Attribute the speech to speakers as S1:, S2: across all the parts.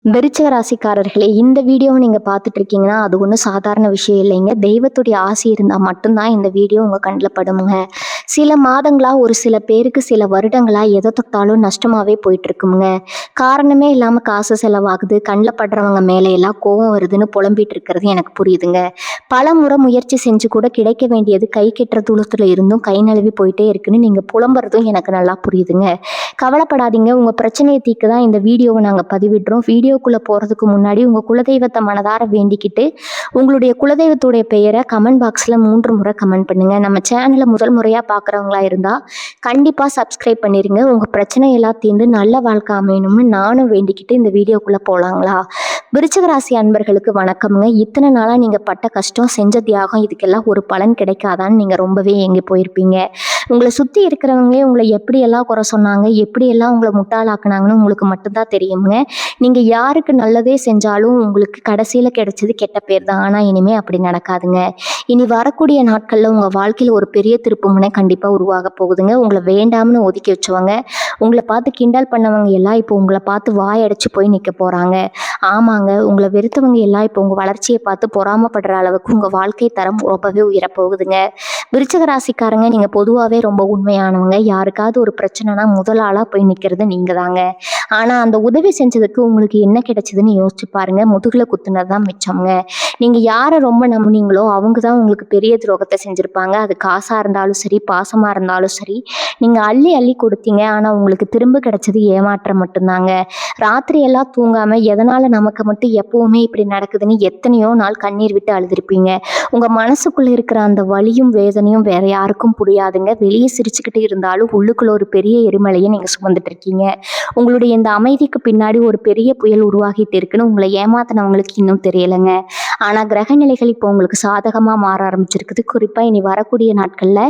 S1: விருச்சிக ராசிக்காரர்களே, இந்த வீடியோவை நீங்க பார்த்துட்டு இருக்கீங்கன்னா, அது ஒண்ணும் சாதாரண விஷயம் இல்லைங்க. தெய்வத்துடைய ஆசி இருந்தா மட்டும்தான் இந்த வீடியோ உங்க கண்ல படுமுங்க. சில மாதங்களா, ஒரு சில பேருக்கு சில வருடங்களா எத தொட்டாலும் நஷ்டமாவே போயிட்டு இருக்குமுங்க. காரணமே இல்லாம காசு செலவாகுது, கண்ல படுறவங்க மேல எல்லாம் கோவம் வருதுன்னு புலம்பிட்டு இருக்கிறது எனக்கு புரியுதுங்க. பலமுறை முயற்சி செஞ்சு கூட கிடைக்க வேண்டியது கை கெட்டுற தூரத்துல இருந்தும் கை நழுவி போயிட்டே இருக்குன்னு நீங்க புலம்புறதும் எனக்கு நல்லா புரியுதுங்க. கவலைப்படாதீங்க, உங்க பிரச்சனையை தீர்க்க தான் இந்த வீடியோவை நாங்க பதிவிடுறோம். வீடியோக்குள்ள போறதுக்கு முன்னாடி உங்க குலதெய்வத்தை மனதார வேண்டிக்கிட்டு உங்களுடைய குலதெய்வத்துடைய பெயரை கமெண்ட் பாக்ஸ்ல 3 முறை கமெண்ட் பண்ணுங்க. நம்ம சேனலை முதல் முறையா பாக்குறவங்களா இருந்தா கண்டிப்பா சப்ஸ்கிரைப் பண்ணிருங்க. உங்க பிரச்சனை எல்லாம் தீர்ந்து நல்ல வாழ்க்கை அமையணும்னு நானும் வேண்டிக்கிட்டு இந்த வீடியோக்குள்ள போலாங்களா? விருச்சிக ராசி அன்பர்களுக்கு வணக்கம்ங்க. இத்தனை நாளா நீங்க பட்ட கஷ்டம், செஞ்ச தியாகம், இதுக்கெல்லாம் ஒரு பலன் கிடைக்காதான்னு நீங்க ரொம்பவே ஏங்கி போயிருப்பீங்க. உங்களை சுத்தி இருக்கிறவங்களே உங்களை எப்படியெல்லாம் குறை சொன்னாங்க, எப்படியெல்லாம் உங்களை முட்டாளாக்குனாங்கன்னு உங்களுக்கு மட்டும்தான் தெரியுங்க. நீங்க யாருக்கு நல்லதே செஞ்சாலும் உங்களுக்கு கடைசியில கிடைச்சது கெட்ட பேர் தான். ஆனா இனிமே அப்படி நடக்காதுங்க. இனி வரக்கூடிய நாட்கள்ல உங்க வாழ்க்கையில ஒரு பெரிய திருப்புமுனை கண்டிப்பா உருவாக போகுதுங்க. உங்களை வேண்டாம்னு ஒதுக்கி வச்சவங்க, உங்களை பார்த்து கிண்டல் பண்ணவங்க எல்லாம் இப்போ உங்களை பார்த்து வாயடைச்சு போய் நிற்க போறாங்க. ஆமாங்க, உங்களை வெறுத்தவங்க எல்லாம் இப்போ உங்க வளர்ச்சியை பார்த்து பொறாமப்படுற அளவுக்கு உங்க வாழ்க்கை தரம் ரொம்பவே உயரப்போகுதுங்க. விருச்சிக ராசிக்காரங்க, நீங்க பொதுவாகவே ரொம்ப உண்மையானவங்க. யாருக்காவது ஒரு பிரச்சனைனா முதல் ஆளா போய் நிற்கிறது நீங்க தாங்க. ஆனா அந்த உதவி செஞ்சதுக்கு உங்களுக்கு என்ன கிடைச்சதுன்னு யோசிச்சு பாருங்க. முதுகுல குத்துனது தான் மிச்சம்ங்க. நீங்க யாரை ரொம்ப நம்புனீங்களோ அவங்க தான் உங்களுக்கு பெரிய துரோகத்தை செஞ்சிருப்பாங்க. அது காசா இருந்தாலும் சரி, பாசமா இருந்தாலும் சரி, நீங்க அள்ளி அள்ளி கொடுத்தீங்க. ஆனா உங்களுக்கு திரும்ப கிடைச்சது ஏமாற்றம் மட்டும்தாங்க. ராத்திரி எல்லாம் தூங்காம எதனால நமக்கு மட்டும் எப்பவுமே இப்படி நடக்குதுன்னு எத்தனையோ நாள் கண்ணீர் விட்டு அழுதுருப்பீங்க. உங்க மனசுக்குள்ள இருக்கிற அந்த வலியும் வேதனையும் வேற யாருக்கும் புரியாதுங்க. வெளியே சிரிச்சுக்கிட்டு இருந்தாலும் உள்ளுக்குள்ள ஒரு பெரிய எரிமலையை நீங்க சுமந்துட்டு இருக்கீங்க. உங்களுடைய இந்த அமைதிக்கு பின்னாடி ஒரு பெரிய புயல் உருவாகிட்டு இருக்குன்னு உங்களை ஏமாத்தினவங்களுக்கு இன்னும் தெரியலைங்க. ஆனா கிரக நிலைகள் இப்போ உங்களுக்கு சாதகமா மாற ஆரம்பிச்சிருக்குது. குறிப்பா இனி வரக்கூடிய நாட்கள்ல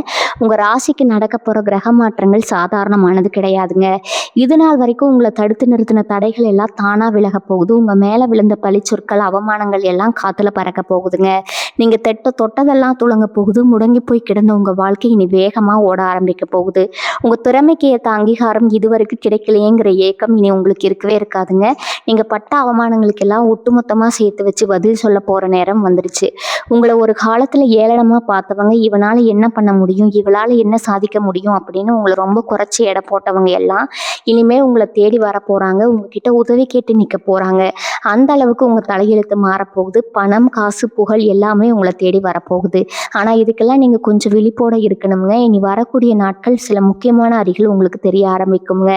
S1: உங்க ராசிக்கு நடக்க போற கிரக மாற்றங்கள் சாதாரணமானது கிடையாதுங்க. இது நாள் வரைக்கும் உங்களை தடுத்து நிறுத்தின தடைகள் எல்லாம் தானா விலக போகுது. உங்க மேல விழுந்த பழிச்சொற்கள், அவமானங்கள் எல்லாம் காத்துல பறக்க போகுதுங்க. நீங்க தொட்டதெல்லாம் துளங்க போகுது. முடங்கி போய் கிடந்த உங்க வாழ்க்கை இனி வேகமா ஓட ஆரம்பிக்க போகுது. உங்க திறமைக்கு ஏற்ற அங்கீகாரம் இதுவரைக்கும் கிடைக்கலையேங்கிற ஏக்கம் இனி உங்களுக்கு இருக்கவே இருக்காதுங்க. நீங்க பட்ட அவமானங்களுக்கு எல்லாம் ஒட்டுமொத்தமா சேர்த்து வச்சு பதில் சொல்ல போற நேரம் வந்துடுச்சு. உங்களை ஒரு காலத்துல ஏளனமா பார்த்தவங்க, இவனால என்ன பண்ண முடியும், இவளால என்ன சாதிக்க முடியும் அப்படின்னு உங்களை ரொம்ப குறைச்சி எடை போட்டவங்க எல்லாம் இனிமே உங்களை தேடி வர போறாங்க. உங்ககிட்ட உதவி கேட்டு நிக்க போறாங்க. அந்த அளவுக்கு உங்க தலையெழுத்து மாறப்போகுது. பணம், காசு, புகழ் எல்லாமே உங்களை தேடி வரப்போகுது. ஆனா இதுக்கெல்லாம் நீங்க கொஞ்சம் விழிப்போட இருக்கணுங்க. இனி வரக்கூடிய நாட்கள் சில முக்கியமான அறிகுறிகள் உங்களுக்கு தெரிய ஆரம்பிக்குங்க.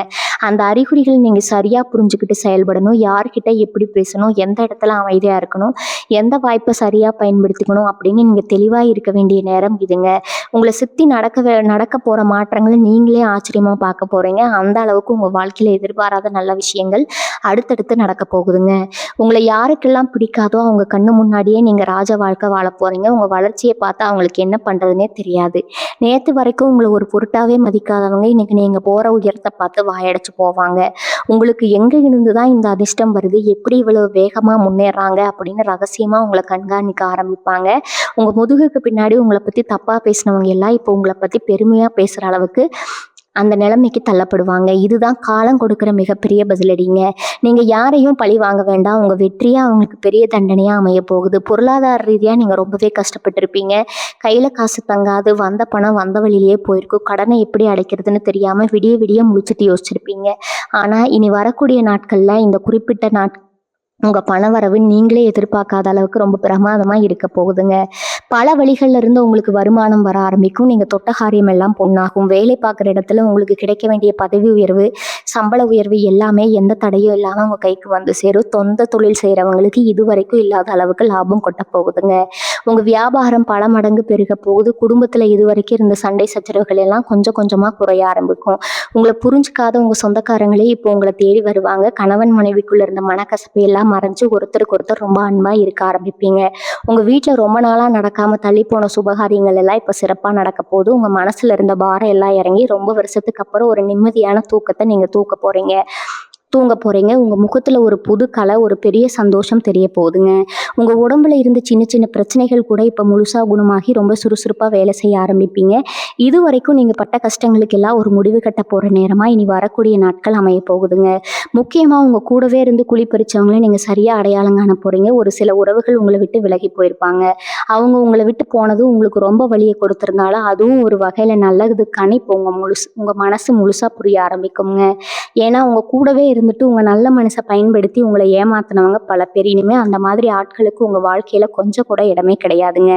S1: அந்த அறிகுறிகள் நீங்க சரியா புரிஞ்சுக்கிட்டு செயல்படணும். யார்கிட்ட எப்படி பேசணும், எந்த இடத்துல அமைதியா இருக்கணும், எந்த வாய்ப்பை சரியா பயன்படுத்திக்கணும் அப்படின்னு நீங்க தெளிவா இருக்க வேண்டிய நேரம் இதுங்க. உங்களை சுத்தி நடக்க போற மாற்றங்களை நீங்களே ஆச்சரியமா பார்க்க போறீங்க. அந்த அளவுக்கு உங்க வாழ்க்கையில எதிர்பாராத நல்ல விஷயங்கள் அடுத்தடுத்து நடக்க போகுதுங்க. உங்களை யாருக்கெல்லாம் பிடிக்காதோ அவங்க கண்ணு முன்னாடியே நீங்க ராஜ வாழ்க்கை வாழ போறீங்க. உங்க வளர்ச்சியை பார்த்து அவங்களுக்கு என்ன பண்றதுன்னே தெரியாது. நேத்து வரைக்கும் உங்களை ஒரு பொருட்டாவே மதிக்காதவங்க இன்னைக்கு நீங்க போற உயரத்தை பார்த்து வாயடைச்சு போவாங்க. உங்களுக்கு எங்க இருந்துதான் இந்த அதிர்ஷ்டம் வருது, எப்படி இவ்வளவு வேகமா முன்னேறாங்க அப்படின்னு ரகசியமா உங்களை கண்காணிக்க ஆரம்பிப்பாங்க. உங்க முதுகுக்கு பின்னாடி உங்களை பத்தி தப்பா பேசினவங்க எல்லாம் இப்போ உங்களை பத்தி பெருமையா பேசுற அளவுக்கு அந்த நிலைமைக்கு தள்ளப்படுவாங்க. இதுதான் காலம் கொடுக்குற மிகப்பெரிய பதிலடிங்க. நீங்க யாரையும் பழி வாங்க வேண்டாம். உங்க வெற்றியா அவங்களுக்கு பெரிய தண்டனையா அமைய போகுது. பொருளாதார ரீதியா நீங்க ரொம்பவே கஷ்டப்பட்டிருப்பீங்க. கையில காசு தங்காது, வந்த பணம் வந்த வழியிலேயே போயிருக்கும். கடனை எப்படி அடைக்கிறதுன்னு தெரியாம விடிய விடிய முழிச்சிட்டு யோசிச்சிருப்பீங்க. ஆனா இனி வரக்கூடிய நாட்கள்ல இந்த குறிப்பிட்ட உங்க பணவரவு நீங்களே எதிர்பார்க்காத அளவுக்கு ரொம்ப பிரமாதமா இருக்க போகுதுங்க. பல வழிகள்ல இருந்து உங்களுக்கு வருமானம் வர ஆரம்பிக்கும். நீங்க தொட்ட காரியம் எல்லாம் பொண்ணாகும். வேலை பார்க்குற இடத்துல உங்களுக்கு கிடைக்க வேண்டிய பதவி உயர்வு, சம்பள உயர்வு எல்லாமே எந்த தடையும் இல்லாம உங்க கைக்கு வந்து சேரும். சொந்த தொழில் செய்யறவங்களுக்கு இதுவரைக்கும் இல்லாத அளவுக்கு லாபம் கொட்ட போகுதுங்க. உங்க வியாபாரம் பல மடங்கு பெருக போகுது. குடும்பத்துல இதுவரைக்கும் இருந்த சண்டை சச்சரவுகள் எல்லாம் கொஞ்சம் கொஞ்சமா குறைய ஆரம்பிக்கும். உங்களை புரிஞ்சுக்காத உங்க சொந்தக்காரங்களே இப்போ உங்களை தேடி வருவாங்க. கணவன் மனைவிக்குள்ள இருந்த மனக்கசப்பு எல்லாம் மறைஞ்சு ஒருத்தருக்கு ஒருத்தர் ரொம்ப அன்பா இருக்க ஆரம்பிப்பீங்க. உங்க வீட்டுல ரொம்ப நாளா நடக்காம தள்ளி போன சுபகாரியங்கள் எல்லாம் இப்ப சிறப்பா நடக்க போகுது. உங்க மனசுல இருந்த பாரம் எல்லாம் இறங்கி ரொம்ப வருஷத்துக்கு அப்புறம் ஒரு நிம்மதியான தூக்கத்தை நீங்க தூக்க போறீங்க. தூங்க போகிறீங்க. உங்கள் முகத்தில் ஒரு புது கலை, ஒரு பெரிய சந்தோஷம் தெரிய போகுதுங்க. உங்கள் உடம்புல இருந்த சின்ன சின்ன பிரச்சனைகள் கூட இப்போ முழுசாக குணமாகி ரொம்ப சுறுசுறுப்பாக வேலை செய்ய ஆரம்பிப்பீங்க. இது வரைக்கும் நீங்கள் பட்ட கஷ்டங்களுக்கெல்லாம் ஒரு முடிவு கட்ட போகிற நேரமாக இனி வரக்கூடிய நாட்கள் அமைய போகுதுங்க. முக்கியமாக உங்கள் கூடவே இருந்து குழி பறிச்சவங்கள நீங்கள் சரியாக அடையாளம் காண போகிறீங்க. ஒரு சில உறவுகள் உங்களை விட்டு விலகி போயிருப்பாங்க. அவங்க உங்களை விட்டு போனதும் உங்களுக்கு ரொம்ப வலியை கொடுத்துருந்தாலும் அதுவும் ஒரு வகையில் நல்லதுக்கான இப்போ உங்கள் மனசு முழுசாக புரிய ஆரம்பிக்குங்க. ஏன்னா உங்கள் கூடவே இருந்துட்டு உங்கள் நல்ல மனசை பயன்படுத்தி உங்களை ஏமாத்தினவங்க பல பேர். இனிமேல் அந்த மாதிரி ஆட்களுக்கு உங்கள் வாழ்க்கையில் கொஞ்சம் கூட இடமே கிடையாதுங்க.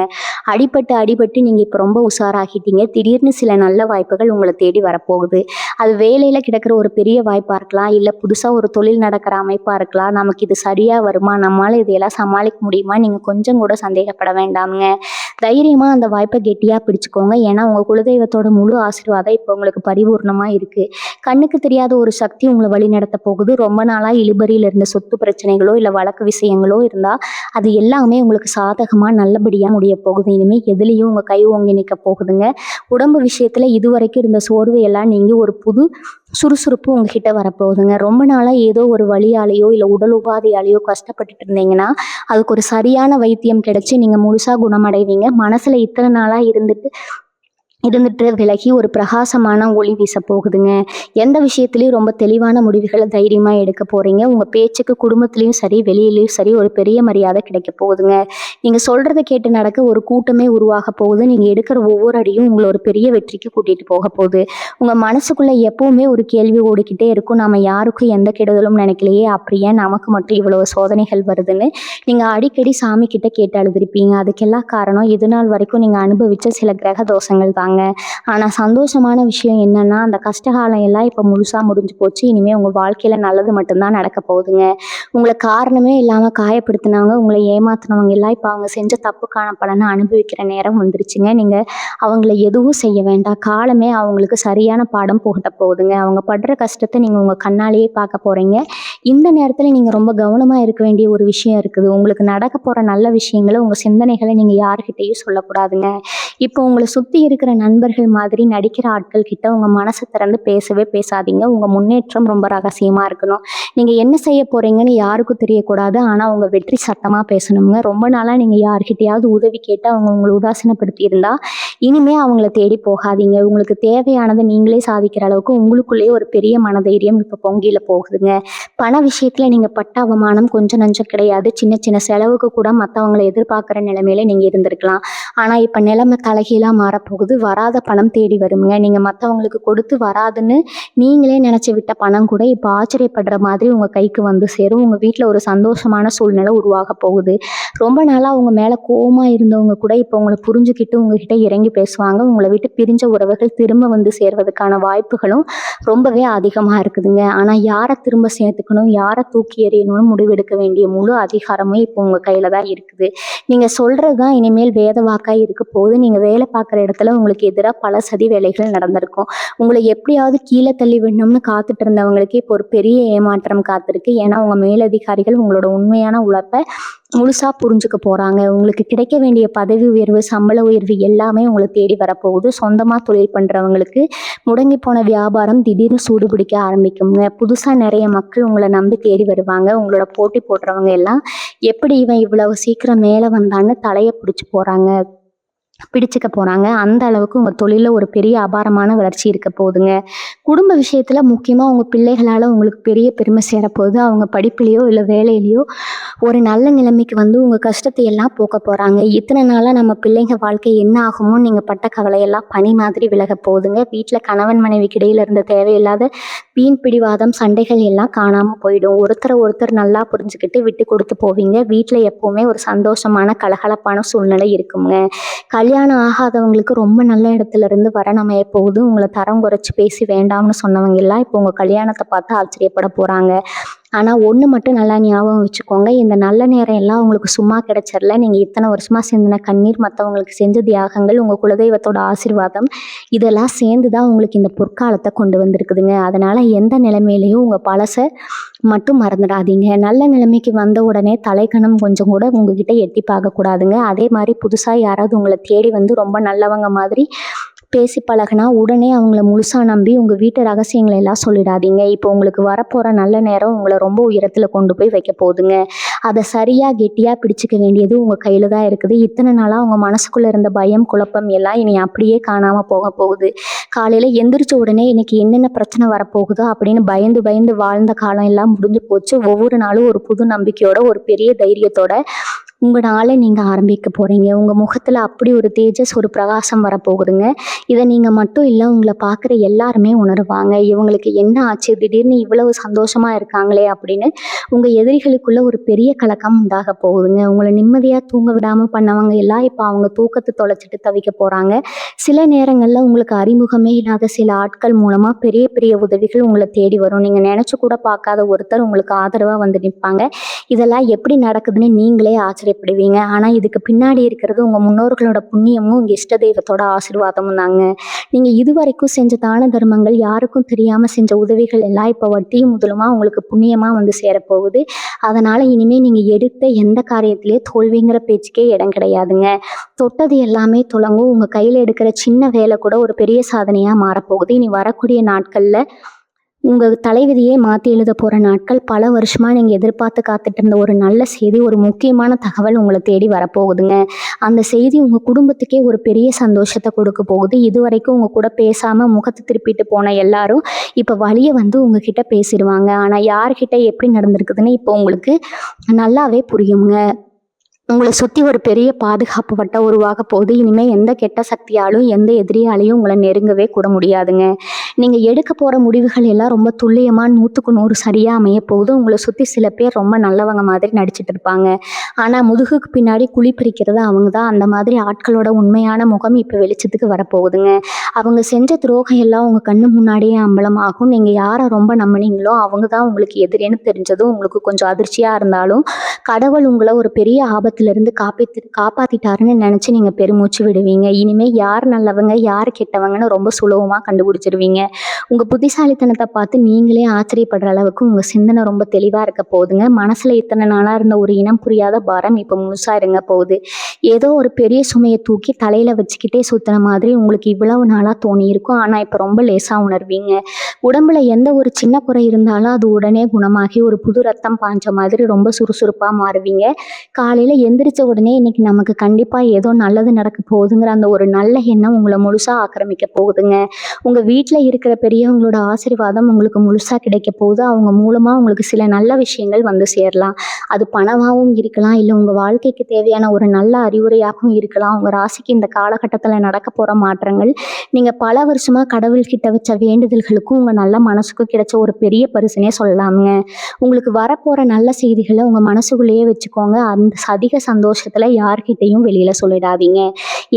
S1: அடிபட்டு நீங்கள் இப்போ ரொம்ப உஷாராகிட்டீங்க. திடீர்னு சில நல்ல வாய்ப்புகள் உங்களை தேடி வரப்போகுது. அது வேலையில் கிடக்கிற ஒரு பெரிய வாய்ப்பாக இருக்கலாம், இல்லை புதுசாக ஒரு தொழில் நடக்கிற அமைப்பாக இருக்கலாம். நமக்கு இது சரியாக வருமா, நம்மளால் இதையெல்லாம் சமாளிக்க முடியுமா, நீங்கள் கொஞ்சம் கூட சந்தேகப்பட வேண்டாமுங்க. தைரியமாக அந்த வாய்ப்பை கெட்டியாக பிடிச்சிக்கோங்க. ஏன்னா உங்கள் குலதெய்வத்தோட முழு ஆசீர்வாதம் இப்போ உங்களுக்கு பரிபூர்ணமாக இருக்குது. கண்ணுக்கு தெரியாத ஒரு சக்தி உங்களை வழி நடத்த போகுது. ரொம்ப நாளாக இழுபறியில் இருந்த சொத்து பிரச்சனைகளோ இல்லை வழக்கு விஷயங்களோ இருந்தால் அது எல்லாமே உங்களுக்கு சாதகமாக நல்லபடியாக முடிய போகுது. இனிமேல் எதுலேயும் உங்கள் கை ஓங்கி நிற்க போகுதுங்க. உடம்பு விஷயத்தில் இதுவரைக்கும் இருந்த சோர்வு எல்லாம் நீங்கி ஒரு புது சுறுசுறுப்பு உங்ககிட்ட வரப்போகுதுங்க. ரொம்ப நாளாக ஏதோ ஒரு வலியாலேயோ இல்லை உடல் உபாதையாலேயோ கஷ்டப்பட்டுட்டு இருந்தீங்கன்னா அதுக்கு ஒரு சரியான வைத்தியம் கிடைச்சி நீங்கள் முழுசாக குணமடைவீங்க. மனசில் இத்தனை நாளாக இருந்துட்டு விலகி ஒரு பிரகாசமான ஒளி வீச போகுதுங்க. எந்த விஷயத்துலையும் ரொம்ப தெளிவான முடிவுகளை தைரியமாக எடுக்க போகிறீங்க. உங்கள் பேச்சுக்கு குடும்பத்துலேயும் சரி வெளியிலையும் சரி ஒரு பெரிய மரியாதை கிடைக்க போகுதுங்க. நீங்கள் சொல்கிறத கேட்டு நடக்க ஒரு கூட்டமே உருவாக போகுது. நீங்கள் எடுக்கிற ஒவ்வொரு அடியும் உங்களை ஒரு பெரிய வெற்றிக்கு கூட்டிகிட்டு போக போகுது. உங்கள் மனசுக்குள்ளே எப்போவுமே ஒரு கேள்வி ஓடிக்கிட்டே இருக்கும், நம்ம யாருக்கும் எந்த கெடுதலும் நினைக்கலையே, அப்படியே நமக்கு மட்டும் இவ்வளவு சோதனைகள் வருதுன்னு நீங்கள் அடிக்கடி சாமி கிட்ட கேட்டு அழுதுருப்பீங்க. அதுக்கெல்லாம் காரணம் இது நாள் வரைக்கும் நீங்கள் அனுபவித்த சில கிரக தோஷங்கள் தான். ஆனால் சந்தோஷமான விஷயம் என்னன்னா அந்த கஷ்டகாலம் எல்லாம் இப்போ முழுசாக முடிஞ்சு போச்சு. இனிமேல் உங்கள் வாழ்க்கையில் நல்லது மட்டும்தான் நடக்க போகுதுங்க. உங்களை காரணமே இல்லாமல் காயப்படுத்தினவங்க, உங்களை ஏமாத்தினவங்க எல்லாம் இப்போ அவங்க செஞ்ச தப்புக்கான பலனை அனுபவிக்கிற நேரம் வந்துருச்சுங்க. நீங்கள் அவங்கள எதுவும் செய்ய வேண்டாம். காலமே அவங்களுக்கு சரியான பாடம் புகட்ட போகுதுங்க. அவங்க படுற கஷ்டத்தை நீங்கள் உங்கள் கண்ணாலேயே பார்க்க போகிறீங்க. இந்த நேரத்தில் நீங்கள் ரொம்ப கவனமாக இருக்க வேண்டிய ஒரு விஷயம் இருக்குது. உங்களுக்கு நடக்க போகிற நல்ல விஷயங்களை, உங்கள் சிந்தனைகளை நீங்கள் யாருக்கிட்டையும் சொல்லக்கூடாதுங்க. இப்போ உங்களை சுற்றி இருக்கிற நண்பர்கள் மாதிரி நடிக்கிற ஆட்கள் கிட்ட உங்கள் மனசை திறந்து பேசவே பேசாதீங்க. உங்கள் முன்னேற்றம் ரொம்ப ரகசியமாக இருக்கணும். நீங்கள் என்ன செய்ய போகிறீங்கன்னு யாருக்கும் தெரியக்கூடாது. ஆனால் உங்கள் வெற்றி சத்தமாக பேசணுங்க. ரொம்ப நாளாக நீங்கள் யார்கிட்டையாவது உதவி கேட்டு அவங்க உங்களை உதாசீனப்படுத்தி இருந்தால் இனிமேல் அவங்கள தேடி போகாதீங்க. உங்களுக்கு தேவையானதை நீங்களே சாதிக்கிற அளவுக்கு உங்களுக்குள்ளேயே ஒரு பெரிய மனதைரியம் இப்போ பொங்கியில் போகுதுங்க. பண விஷயத்தில் நீங்கள் பட்ட அவமானம் கொஞ்சம் நஞ்சம் கிடையாது. சின்ன சின்ன செலவுக்கு கூட மற்றவங்களை எதிர்பார்க்குற நிலைமையில நீங்கள் இருந்திருக்கலாம். ஆனால் இப்போ நிலைமை தலைகீழாக மாறப்போகுது. வராத பணம் தேடி வருங்க. நீங்கள் மற்றவங்களுக்கு கொடுத்து வராதுன்னு நீங்களே நினச்சி விட்ட பணம் கூட இப்போ ஆச்சரியப்படுற மாதிரி உங்கள் கைக்கு வந்து சேரும். உங்கள் வீட்டில் ஒரு சந்தோஷமான சூழ்நிலை உருவாக போகுது. ரொம்ப நாளாக உங்கள் மேலே கோவமாக இருந்தவங்க கூட இப்போ உங்களை புரிஞ்சுக்கிட்டு உங்ககிட்ட இறங்கி பேசுவாங்க. உங்களை விட்டு பிரிஞ்ச உறவுகள் திரும்ப வந்து சேர்வதற்கான வாய்ப்புகளும் ரொம்பவே அதிகமாக இருக்குதுங்க. ஆனால் யாரை திரும்ப சேர்த்துக்கணும், யாரை தூக்கி எறியணும்னு முடிவெடுக்க வேண்டிய முழு அதிகாரமும் இப்போ உங்கள் கையில் தான் இருக்குது. நீங்கள் சொல்கிறது தான் இனிமேல் வேத வாக்காக இருக்க போகுது. நீங்கள் வேலை பார்க்குற இடத்துல உங்களுக்கு எதிராக பல சதி வேலைகள் நடந்திருக்கும். உங்களை எப்படியாவது கீழே தள்ளி விடணும்னு காத்துட்டு இருந்தவங்களுக்கு இப்போ ஒரு பெரிய ஏமாற்றம் காத்திருக்கு. ஏன்னா உங்கள் மேலதிகாரிகள் உங்களோட உண்மையான உழைப்பை முழுசாக புரிஞ்சுக்க போகிறாங்க. உங்களுக்கு கிடைக்க வேண்டிய பதவி உயர்வு, சம்பள உயர்வு எல்லாமே உங்களை தேடி வரப்போகுது. சொந்தமாக தொழில் பண்ணுறவங்களுக்கு முடங்கி போன வியாபாரம் திடீர்னு சூடு பிடிக்க ஆரம்பிக்குங்க. புதுசாக நிறைய மக்கள் உங்களை நம்பி தேடி வருவாங்க. உங்களோட போட்டி போடுறவங்க எல்லாம் எப்படி இவன் இவ்வளவு சீக்கிரம் மேலே வந்தான்னு தலையை பிடிச்சிக்க போகிறாங்க. அந்த அளவுக்கு உங்கள் தொழிலில் ஒரு பெரிய அபாரமான வளர்ச்சி இருக்க போகுதுங்க. குடும்ப விஷயத்தில் முக்கியமாக உங்கள் பிள்ளைகளால் உங்களுக்கு பெரிய பெருமை சேரப்போகுது. அவங்க படிப்புலையோ இல்லை வேலையிலையோ ஒரு நல்ல நிலைமைக்கு வந்து உங்கள் கஷ்டத்தை எல்லாம் போக்க போகிறாங்க. இத்தனை நாளாக நம்ம பிள்ளைங்க வாழ்க்கை என்ன ஆகுமோ நீங்கள் பட்ட கவலையெல்லாம் பனி மாதிரி விலக போகுதுங்க. வீட்டில் கணவன் மனைவிக்கு இடையில் இருந்த தேவையில்லாத வீண் பிடிவாதம் சண்டைகள் எல்லாம் காணாமல் போயிடும். ஒருத்தர் நல்லா புரிஞ்சுக்கிட்டு விட்டு கொடுத்து போவீங்க. வீட்டில் எப்போவுமே ஒரு சந்தோஷமான கலகலப்பான சூழ்நிலை இருக்குங்க. கல்யாணம் ஆகாதவங்களுக்கு ரொம்ப நல்ல இடத்துல இருந்து வரன் அமைய போகுது. உங்களை தரம் குறைச்சி பேசி வேண்டாம்னு சொன்னவங்க எல்லாம் இப்போ உங்கள் கல்யாணத்தை பார்த்து ஆச்சரியப்பட போகிறாங்க. ஆனால் ஒன்று மட்டும் நல்லா ஞாபகம் வச்சுக்கோங்க, இந்த நல்ல நேரம் எல்லாம் உங்களுக்கு சும்மா கிடைச்சிடல. நீங்கள் இத்தனை வருஷமாக சிந்தின கண்ணீர், மற்றவங்களுக்கு செஞ்ச தியாகங்கள், உங்கள் குலதெய்வத்தோட ஆசீர்வாதம் இதெல்லாம் சேர்ந்து தான் உங்களுக்கு இந்த பொற்காலத்தை கொண்டு வந்திருக்குதுங்க. அதனால் எந்த நிலைமையிலையும் உங்கள் பழசை மட்டும் மறந்துடாதீங்க. நல்ல நிலைமைக்கு வந்த உடனே தலைக்கணம் கொஞ்சம் கூட உங்ககிட்ட எட்டி பார்க்கக்கூடாதுங்க. அதே மாதிரி புதுசாக யாராவது உங்களை தேடி வந்து ரொம்ப நல்லவங்க மாதிரி பேசி பழகுனா உடனே அவங்கள முழுசா நம்பி உங்கள் வீட்டு ரகசியங்களை எல்லாம் சொல்லிடாதீங்க. இப்போ உங்களுக்கு வரப்போகிற நல்ல நேரம் உங்களை ரொம்ப உயரத்தில் கொண்டு போய் வைக்க போகுதுங்க. அதை சரியாக கெட்டியாக பிடிச்சிக்க வேண்டியது உங்கள் கையில் தான் இருக்குது. இத்தனை நாளாக உங்கள் மனசுக்குள்ளே இருந்த பயம் குழப்பம் எல்லாம் இனி அப்படியே காணாமல் போக போகுது. காலையில் எந்திரிச்ச உடனே இன்னைக்கு என்னென்ன பிரச்சனை வரப்போகுதோ அப்படின்னு பயந்து பயந்து வாழ்ந்த காலம் எல்லாம் முடிஞ்சு போச்சு. ஒவ்வொரு நாளும் ஒரு புது நம்பிக்கையோட ஒரு பெரிய தைரியத்தோட உங்கள் நாளை நீங்கள் ஆரம்பிக்க போகிறீங்க. உங்கள் முகத்தில் அப்படி ஒரு தேஜஸ், ஒரு பிரகாசம் வரப்போகுதுங்க. இதை நீங்கள் மட்டும் இல்லை, உங்களை பார்க்குற எல்லாருமே உணருவாங்க. இவங்களுக்கு என்ன ஆச்சு, திடீர்னு இவ்வளவு சந்தோஷமாக இருக்காங்களே அப்படின்னு உங்கள் எதிரிகளுக்குள்ள ஒரு பெரிய கலக்கம் உண்டாக போகுதுங்க. உங்களை நிம்மதியாக தூங்க விடாமல் பண்ணவங்க எல்லாம் இப்போ அவங்க தூக்கத்தை தொலைச்சிட்டு தவிக்க போகிறாங்க. சில நேரங்களில் உங்களுக்கு அறிமுகமே இல்லாத சில ஆட்கள் மூலமாக பெரிய பெரிய உதவிகள் உங்களை தேடி வரும். நீங்கள் நினச்சி கூட பார்க்காத ஒருத்தர் உங்களுக்கு ஆதரவாக வந்து நிற்பாங்க. இதெல்லாம் எப்படி நடக்குதுன்னு நீங்களே ஆச்சரியப்படுவீங்க. ஆனால் இதுக்கு பின்னாடி இருக்கிறது உங்கள் முன்னோர்களோட புண்ணியமும் உங்கள் இஷ்ட தெய்வத்தோட ஆசீர்வாதமும் தாங்க. நீங்கள் இதுவரைக்கும் செஞ்ச தான தர்மங்கள், யாருக்கும் தெரியாமல் செஞ்ச உதவிகள் எல்லாம் இப்போ வட்டியும் முதலுமா உங்களுக்கு புண்ணியமாக வந்து சேரப்போகுது. அதனால் இனிமேல் நீங்கள் எடுத்த எந்த காரியத்திலேயே தோல்விங்கிற பேச்சுக்கே இடம் கிடையாதுங்க. தொட்டது எல்லாமே துலங்கும். உங்கள் கையில் எடுக்கிற சின்ன வேலை கூட ஒரு பெரிய சாதனையாக மாறப்போகுது. இனி வரக்கூடிய நாட்களில் உங்கள் தலைவிதியே மாற்றி எழுத போகிற நாட்கள். பல வருஷமாக நீங்கள் எதிர்பார்த்து காத்துட்டு இருந்த ஒரு நல்ல செய்தி, ஒரு முக்கியமான தகவல் உங்களை தேடி வரப்போகுதுங்க. அந்த செய்தி உங்கள் குடும்பத்துக்கே ஒரு பெரிய சந்தோஷத்தை கொடுக்க போகுது. இதுவரைக்கும் உங்கள் கூட பேசாமல் முகத்தை திருப்பிட்டு போன எல்லாரும் இப்போ வழியை வந்து உங்ககிட்ட பேசிடுவாங்க. ஆனால் யார்கிட்ட எப்படி நடந்திருக்குதுன்னு இப்போ உங்களுக்கு நல்லாவே புரியுங்க. உங்களை சுற்றி ஒரு பெரிய பாதுகாப்பு வட்டம் உருவாக போகுது. இனிமேல் எந்த கெட்ட சக்தியாலும் எந்த எதிரியாலையும் உங்களை நெருங்கவே கூட முடியாதுங்க. நீங்கள் எடுக்க போகிற முடிவுகள் எல்லாம் ரொம்ப துல்லியமாக 100க்கு 100 சரியாக அமைய போகுது. உங்களை சுற்றி சில பேர் ரொம்ப நல்லவங்க மாதிரி நடிச்சிட்டு இருப்பாங்க. ஆனால் முதுகுக்கு பின்னாடி குழி பறிக்கிறது அவங்க தான். அந்த மாதிரி ஆட்களோட உண்மையான முகம் இப்போ வெளிச்சத்துக்கு வரப்போகுதுங்க. அவங்க செஞ்ச துரோகம் எல்லாம் உங்கள் கண்ணு முன்னாடியே அம்பலமாகும். நீங்கள் யாரை ரொம்ப நம்பினீங்களோ அவங்க தான் உங்களுக்கு எதிரின்னு தெரிஞ்சதும் உங்களுக்கு கொஞ்சம் அதிர்ச்சியாக இருந்தாலும், கடவுள் உங்களை ஒரு பெரிய ஆபத்திலிருந்து காப்பாற்றிட்டாருன்னு நினச்சி நீங்கள் பெருமூச்சு விடுவீங்க. இனிமேல் யார் நல்லவங்க யார் கெட்டவங்கன்னு ரொம்ப சுலபமாக கண்டுபிடிச்சிருவீங்க. உங்கள் புத்திசாலித்தனத்தை பார்த்து நீங்களே ஆச்சரியப்படுற அளவுக்கு உங்கள் சிந்தனை ரொம்ப தெளிவாக இருக்க போகுதுங்க. மனசில் இத்தனை நாளாக இருந்த ஒரு இனம் புரியாத பாரம் இப்போ முழுசாக இருங்க போகுது. ஏதோ ஒரு பெரிய சுமையை தூக்கி தலையில் வச்சுக்கிட்டே சுற்றின மாதிரி உங்களுக்கு இவ்வளவு நாளாக தோணியிருக்கும். ஆனால் இப்போ ரொம்ப லேசாக உணர்வீங்க. உடம்புல எந்த ஒரு சின்ன குறை இருந்தாலும் அது உடனே குணமாகி ஒரு புது ரத்தம் பாய்ஞ்ச மாதிரி ரொம்ப சுறுசுறுப்பாக மாறுவீங்க. காலையில் எந்திரிச்ச உடனே இன்னைக்கு நமக்கு கண்டிப்பாக ஏதோ நல்லது நடக்க போகுதுங்கிற அந்த ஒரு நல்ல எண்ணம் உங்களை முழுசாக ஆக்கிரமிக்க போகுதுங்க. உங்கள் வீட்டில் இருக்கிற பெரியவங்களோட ஆசீர்வாதம் உங்களுக்கு முழுசாக கிடைக்க போகுது. அவங்க மூலமாக உங்களுக்கு சில நல்ல விஷயங்கள் வந்து சேரலாம். அது பணமாகவும் இருக்கலாம், இல்லை உங்கள் வாழ்க்கைக்கு தேவையான ஒரு நல்ல அறிவுரையாகவும் இருக்கலாம். உங்கள் ராசிக்கு இந்த காலகட்டத்தில் நடக்க போகிற மாற்றங்கள் நீங்கள் பல வருஷமாக கடவுள்கிட்ட வச்ச வேண்டுதல்களுக்கும் உங்கள் நல்ல மனசுக்கும் கிடைச்ச ஒரு பெரிய பரிசுனே சொல்லலாமுங்க. உங்களுக்கு வரப்போகிற நல்ல செய்திகளை உங்கள் மனசுக்குள்ளேயே வச்சுக்கோங்க. அந்த அதிக சந்தோஷத்தில் யார்கிட்டையும் வெளியில் சொல்லிடாதீங்க.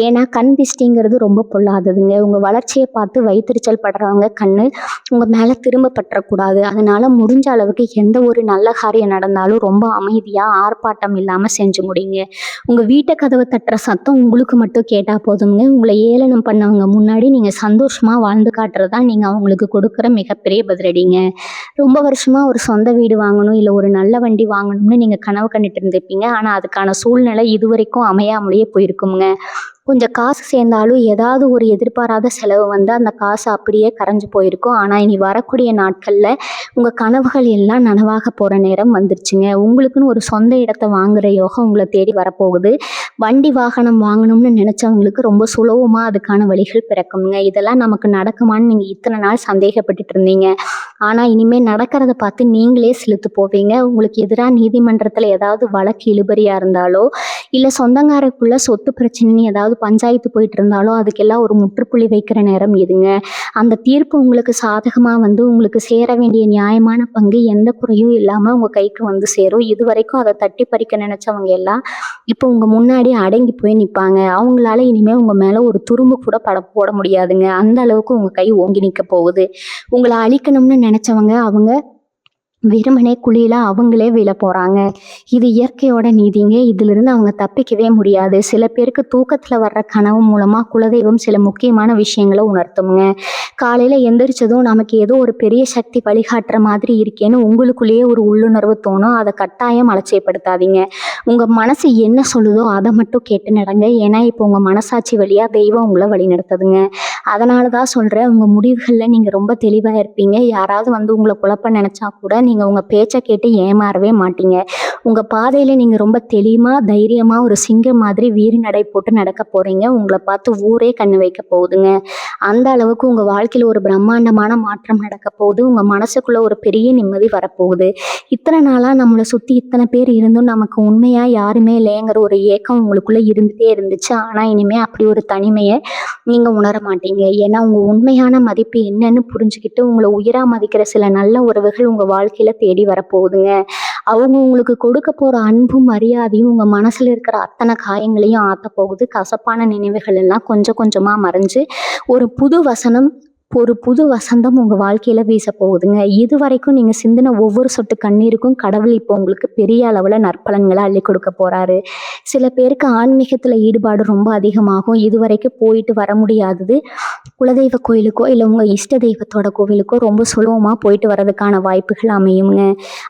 S1: ஏன்னா கண் திஷ்டிங்கிறது ரொம்ப பொல்லாததுங்க. உங்கள் வளர்ச்சியை பார்த்து வயிற்றுச்சல் படுறவங்க கண்ணு உங்கள் மேலே திரும்ப பற்றக்கூடாது. அதனால் முடிஞ்ச அளவுக்கு எந்த ஒரு நல்ல காரியம் நடந்தாலும் ரொம்ப அமைதியாக ஆர்ப்பாட்டம் இல்லாமல் செஞ்சு முடிங்க. உங்கள் வீட்டை கதவை தட்டுற சத்தம் உங்களுக்கு மட்டும் கேட்டால் போதுங்க. உங்களை ஏளனம் பண்ணவங்க முன்னாடி நீங்கள் சந்தோஷமாக வாழ்ந்து காட்டுறது தான் நீங்கள் அவங்களுக்கு கொடுக்குற மிகப்பெரிய பதிலடிங்க. ரொம்ப வருஷமாக ஒரு சொந்த வீடு வாங்கணும், இல்லை ஒரு நல்ல வண்டி வாங்கணும்னு நீங்கள் கனவு கண்டுட்டு இருந்திருப்பீங்க. ஆனால் அதுக்கான சூழ்நிலை இதுவரைக்கும் அமையாமலேயே போயிருக்குங்க. கொஞ்சம் காசு சேர்ந்தாலும் ஏதாவது ஒரு எதிர்பாராத செலவு வந்து அந்த காசு அப்படியே கரைஞ்சு போயிருக்கும். ஆனால் இனி வரக்கூடிய நாட்களில் உங்கள் கனவுகள் எல்லாம் நனவாக போகிற நேரம் வந்துருச்சுங்க. உங்களுக்குன்னு ஒரு சொந்த இடத்த வாங்குகிற யோகம் உங்களை தேடி வரப்போகுது. வண்டி வாகனம் வாங்கணும்னு நினச்சவங்களுக்கு ரொம்ப சுலபமாக அதுக்கான வழிகள் பிறக்குங்க. இதெல்லாம் நமக்கு நடக்குமான்னு நீங்கள் இத்தனை நாள் சந்தேகப்பட்டுட்டு இருந்தீங்க. ஆனால் இனிமேல் நடக்கிறத பார்த்து நீங்களே சிலுத்து போவீங்க. உங்களுக்கு எதிராக நீதிமன்றத்தில் ஏதாவது வழக்கு இழுபறியாக இருந்தாலோ, இல்லை சொந்தங்காரக்குள்ள சொத்து பிரச்சனைன்னு ஏதாவது பஞ்சாயத்து போயிட்டு இருந்தாலும் அதுக்கெல்லாம் ஒரு முற்றுப்புள்ளி வைக்கிற நேரம் இதுங்க. அந்த தீர்ப்பு உங்களுக்கு சாதகமாக வந்து உங்களுக்கு சேர வேண்டிய நியாயமான பங்கு எந்த குறையும் இல்லாமல் உங்கள் கைக்கு வந்து சேரும். இது வரைக்கும் அதை தட்டி பறிக்க நினச்சவங்க எல்லாம் இப்போ உங்கள் முன்னாடி அடங்கி போய் நிற்பாங்க. அவங்களால இனிமேல் உங்கள் மேலே ஒரு துரும்பு கூட போட முடியாதுங்க. அந்த அளவுக்கு உங்கள் கை ஓங்கி நிற்க போகுது. உங்களை அழிக்கணும்னு நினச்சவங்க அவங்க வெறுமனே குழியில் அவங்களே விழ போகிறாங்க. இது இயற்கையோட நீதிங்க. இதிலிருந்து அவங்க தப்பிக்கவே முடியாது. சில பேருக்கு தூக்கத்தில் வர்ற கனவு மூலமாக குலதெய்வம் சில முக்கியமான விஷயங்களை உணர்த்துமுங்க. காலையில் எந்திரிச்சதும் நமக்கு ஏதோ ஒரு பெரிய சக்தி வழிகாட்டுற மாதிரி இருக்கேன்னு உங்களுக்குள்ளேயே ஒரு உள்ளுணர்வு தோணும். அதை கட்டாயம் அலட்சியப்படுத்தாதீங்க. உங்கள் மனசு என்ன சொல்லுதோ அதை மட்டும் கேட்டு நடங்க. ஏன்னா இப்போ உங்கள் மனசாட்சி வழியாக தெய்வம் உங்களை வழி நடத்துதுங்க. அதனால தான் சொல்கிறேன், உங்கள் முடிவுகளில் நீங்கள் ரொம்ப தெளிவாக இருப்பீங்க. யாராவது வந்து உங்களை குழப்ப நினச்சா கூட நீங்கள் உங்கள் பேச்சை கேட்டு ஏமாறவே மாட்டீங்க. உங்கள் பாதையில் நீங்கள் ரொம்ப தெளிவாக தைரியமாக ஒரு சிங்கம் மாதிரி வீறு நடை போட்டு நடக்க போகிறீங்க. உங்களை பார்த்து ஊரே கண்ணு வைக்க போகுதுங்க. அந்த அளவுக்கு உங்கள் வாழ்க்கையில் ஒரு பிரம்மாண்டமான மாற்றம் நடக்க போகுது. உங்கள் மனசுக்குள்ளே ஒரு பெரிய நிம்மதி வரப்போகுது. இத்தனை நாளாக நம்மளை சுற்றி இத்தனை பேர் இருந்தும் நமக்கு உண்மையாக யாருமே இல்லைங்கிற ஒரு ஏக்கம் உங்களுக்குள்ளே இருந்துகிட்டே இருந்துச்சு. ஆனால் இனிமேல் அப்படி ஒரு தனிமையை நீங்கள் உணர மாட்டீங்க. ஏன்னா உங்கள் உண்மையான மதிப்பு என்னன்னு புரிஞ்சுக்கிட்டு உங்களை உயிராக மதிக்கிற சில நல்ல உறவுகள் உங்கள் வாழ்க்கையில் தேடி வரப்போகுதுங்க. அவங்க உங்களுக்கு கொடுக்க போகிற அன்பும் மரியாதையும் உங்கள் மனசில் இருக்கிற அத்தனை காயங்களையும் ஆற்ற போகுது. கசப்பான நினைவுகள் எல்லாம் கொஞ்சம் கொஞ்சமாக மறைஞ்சு ஒரு புது வசந்தம் உங்கள் வாழ்க்கையில் வீச போகுதுங்க. இது வரைக்கும் நீங்கள் சிந்தின ஒவ்வொரு சொட்டு கண்ணீருக்கும் கடவுள் இப்போ உங்களுக்கு பெரிய அளவில் நற்பலன்களை அள்ளி கொடுக்க போகிறாரு. சில பேருக்கு ஆன்மீகத்தில் ஈடுபாடு ரொம்ப அதிகமாகும். இது வரைக்கும் போயிட்டு வர முடியாதது குலதெய்வ கோயிலுக்கோ இல்லை உங்கள் இஷ்ட தெய்வத்தோட கோவிலுக்கோ ரொம்ப சுலபமாக போயிட்டு வர்றதுக்கான வாய்ப்புகள் அமையுங்க.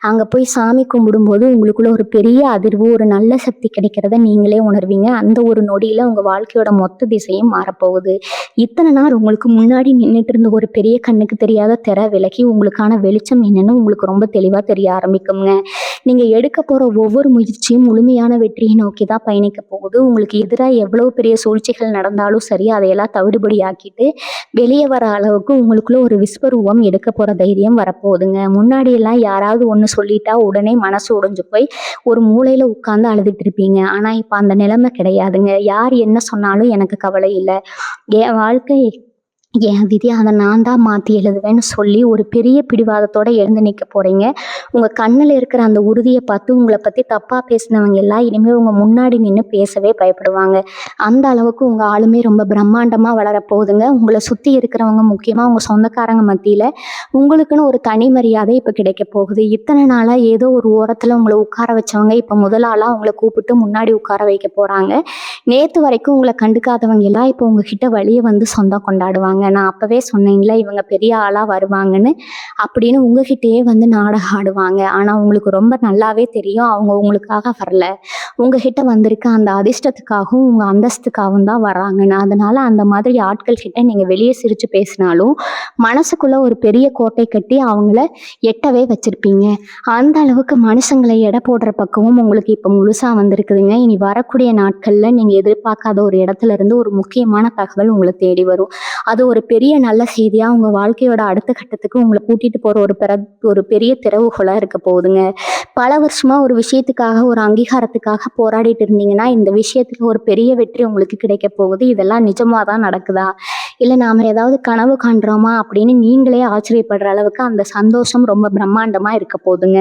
S1: அங்கே போய் சாமி கும்பிடும்போது உங்களுக்குள்ள ஒரு பெரிய அதிர்வு, ஒரு நல்ல சக்தி கிடைக்கிறத நீங்களே உணர்வீங்க. அந்த ஒரு நொடியில் உங்கள் வாழ்க்கையோட மொத்த திசையும் மாறப்போகுது. இத்தனை நாள் உங்களுக்கு முன்னாடி நின்றுட்டு இருந்த ஒரு பெரிய கண்ணுக்கு தெரியாத திரை விலகி உங்களுக்கான வெளிச்சம் என்னன்னு உங்களுக்கு ரொம்ப தெளிவாக தெரிய ஆரம்பிக்குங்க. நீங்கள் எடுக்க போகிற ஒவ்வொரு முயற்சியும் முழுமையான வெற்றியை நோக்கி தான் பயணிக்க போகுது. உங்களுக்கு எதிராக எவ்வளவு பெரிய சூழ்ச்சிகள் நடந்தாலும் சரி, அதையெல்லாம் தவிடுபடி ஆக்கிட்டு வெளியே வர அளவுக்கு உங்களுக்குள்ள ஒரு விஸ்வரூபம் எடுக்க போகிற தைரியம் வரப்போகுதுங்க. முன்னாடியெல்லாம் யாராவது ஒன்று சொல்லிட்டா உடனே மனசு உடைஞ்சு போய் ஒரு மூலையில் உட்காந்து அழுதுட்டு இருப்பீங்க. ஆனால் இப்போ அந்த நிலைமை கிடையாதுங்க. யார் என்ன சொன்னாலும் எனக்கு கவலை இல்லை, என் வாழ்க்கை என் விதி, அதை நான் தான் மாற்றி எழுதுவேன்னு சொல்லி ஒரு பெரிய பிடிவாதத்தோடு எழுந்து நிற்க போகிறீங்க. உங்கள் கண்ணில் இருக்கிற அந்த உறுதியை பார்த்து உங்களை பற்றி தப்பாக பேசினவங்க எல்லாம் இனிமேல் உங்கள் முன்னாடி நின்று பேசவே பயப்படுவாங்க. அந்த அளவுக்கு உங்கள் ஆளுமே ரொம்ப பிரம்மாண்டமாக வளரப்போகுதுங்க. உங்களை சுற்றி இருக்கிறவங்க, முக்கியமாக உங்கள் சொந்தக்காரங்க மத்தியில் உங்களுக்குன்னு ஒரு தனி மரியாதை இப்போ கிடைக்க போகுது. இத்தனை நாளாக ஏதோ ஒரு ஓரத்தில் உங்களை உட்கார வச்சவங்க இப்போ முதலாளாக உங்களை கூப்பிட்டு முன்னாடி உட்கார வைக்க போகிறாங்க. நேற்று வரைக்கும் உங்களை கண்டுக்காதவங்க எல்லாம் இப்போ உங்ககிட்ட வழியே வந்து சொந்தம் கொண்டாடுவாங்க. நான் அப்பவே சொன்னேன்ல இவங்க பெரிய ஆளா வருவாங்கன்னு அப்படின்னு உங்ககிட்டயே வந்து நாடகம் ஆடுவாங்க. ஆனா உங்களுக்கு ரொம்ப நல்லாவே தெரியும் அவங்க உங்களுக்காக வரல, உங்ககிட்ட வந்திருக்க அந்த அதிர்ஷ்டத்துக்காகவும் உங்க அந்தஸ்துக்காகவும் தான் வர்றாங்கன்னு. அதனால அந்த மாதிரி ஆட்கள் கிட்ட நீங்க வெளியே சிரிச்சு பேசினாலும் மனசுக்குள்ள ஒரு பெரிய கோட்டை கட்டி அவங்கள எட்டவே வச்சிருப்பீங்க. அந்த அளவுக்கு மனுஷங்களை எடை போடுற பக்கமும் உங்களுக்கு இப்போ முழுசா வந்திருக்குதுங்க. இனி வரக்கூடிய நாட்கள்ல நீங்க எதிர்பார்க்காத ஒரு இடத்துல இருந்து ஒரு முக்கியமான தகவல் உங்களை தேடி வரும். அது ஒரு பெரிய நல்ல செய்தியா உங்க வாழ்க்கையோட அடுத்த கட்டத்துக்கு உங்களை கூட்டிட்டு போற ஒரு பெரிய திறவுகோலா இருக்க போகுதுங்க. பல வருஷமா ஒரு விஷயத்துக்காக, ஒரு அங்கீகாரத்துக்காக போராடிட்டு இருந்தீங்கன்னா இந்த விஷயத்துல ஒரு பெரிய வெற்றி உங்களுக்கு கிடைக்க போகுது. இதெல்லாம் நிஜமா தான் நடக்குதா, இல்லை நாம ஏதாவது கனவு காண்றோமா அப்படின்னு நீங்களே ஆச்சரியப்படுற அளவுக்கு அந்த சந்தோஷம் ரொம்ப பிரம்மாண்டமா இருக்க போகுதுங்க.